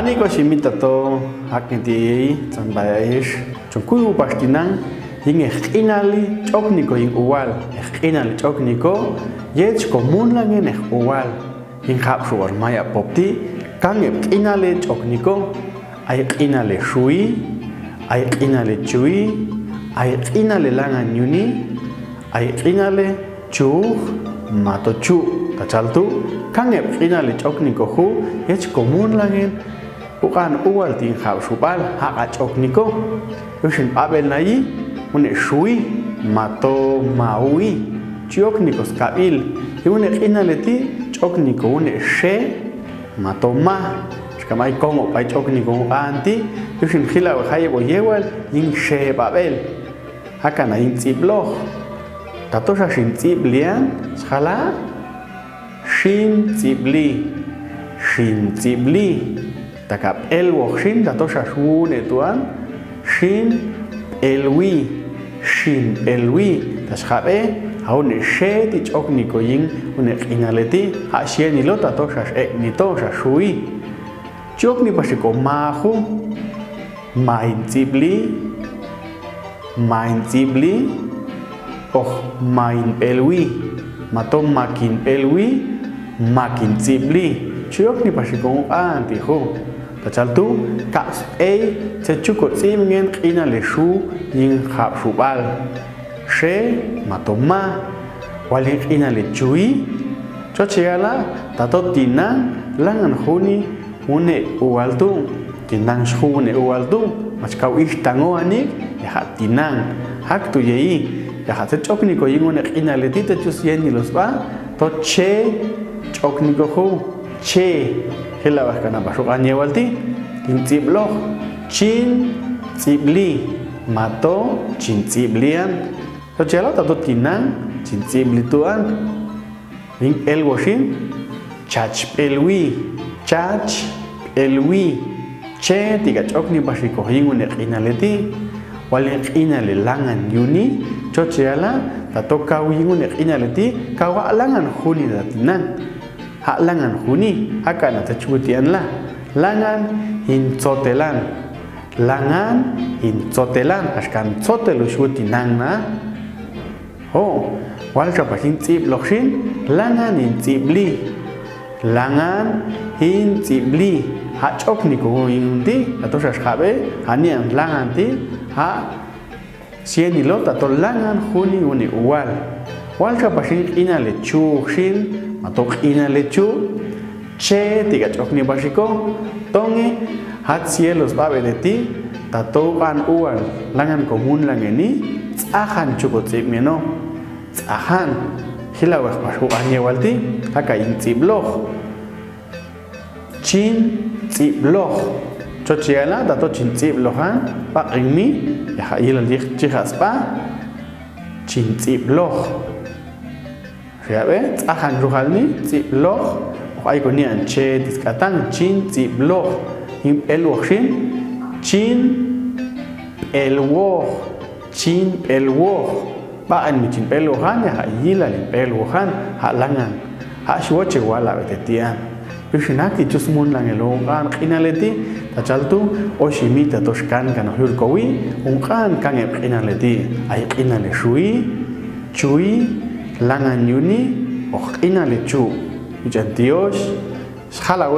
Haniko shimita to hakenti zambaesh chunkuyu pastinan yin ejinali chokniko yin uwal ejinali chokniko yech común langen uwal yin hapshuar maya popti kan ejinali chokniko ay ejinali shui ay ejinali chui ay ejinali langan yuni ay ejinali chuh matochu tachaltu kan ejinali chokniko hu yech común langen ukan uwal tin hapshubal haga chokniko ushin abel nayi une shui mato maui choknikos kabil une inaleti chokniko une she mato ma shkamai como pai chokniko anti ushin khila hayebo yewal yin she babel hakana yin tsiblo tatosha shin tsiblian shala shin tsibli takap el wokshin tatosha shune tuan shin elwi tashabe aune she ti chokniko yin une inaleti ha sheni lo tatosha ni tosha shui chokni pasiko mahu main zibli main elwi matom makin elwi makin zibli chokni pasiko anti ho tachaltu kaps e chechukot simgen inale shu yin hapshubal she matoma wali inale chui chochiala tato tinan langan huni une ualtu tinan shune ualtu machkau istango anik ya tinan haktu yei ya hat chokniko yin une inale tita chusien ni los ba to che chokniko hu che hilawah kana basukan yewalti tin tsiblo chin tsibli mato chin tsiblian so chelo tato tinan chin tsibli tuan ning elwoshin chach elwi che tiga chokni basiko hingune qinaleti wale qinale langan yuni chochiala tato kawingune qinaleti kawa langan huni datinan ha langan huni akana tachutian la langan hintzotelan ashkan tzotelu shutinan na ho walcha pahin tsib lokshin langan hintzibli ha chokniko yindi atosha shabe hanian langan ti ha sienilo tato langan huni uni uwal walcha pahin inale chukshin matok inalechu che tiga chokni basiko tonge hat cielos babe de ti tato ban ual langan común langeni tsahan chukotsib meno tsahan hilawah pashu anyewalti haka in tsibloh chin tsibloh chochiala tato chin tsiblohan pa ingmi ya ilal chihas pa chin tsibloh Siabe, tsahan ruhalni, tsibloh, ay ko niyan che diskatan chin tsibloh, yung elwokshin, chin elwoh, baan mi chin elwohan ya yila lim elwohan halangan, ha shwoche wala betetian. Yushinaki chusmun lang elongan kinaleti, tachaltu oshimita toshkan kan hurkowi, unkan kan kinaleti, ay kinale shui, chui langan yuni o inale chu. Dios, jala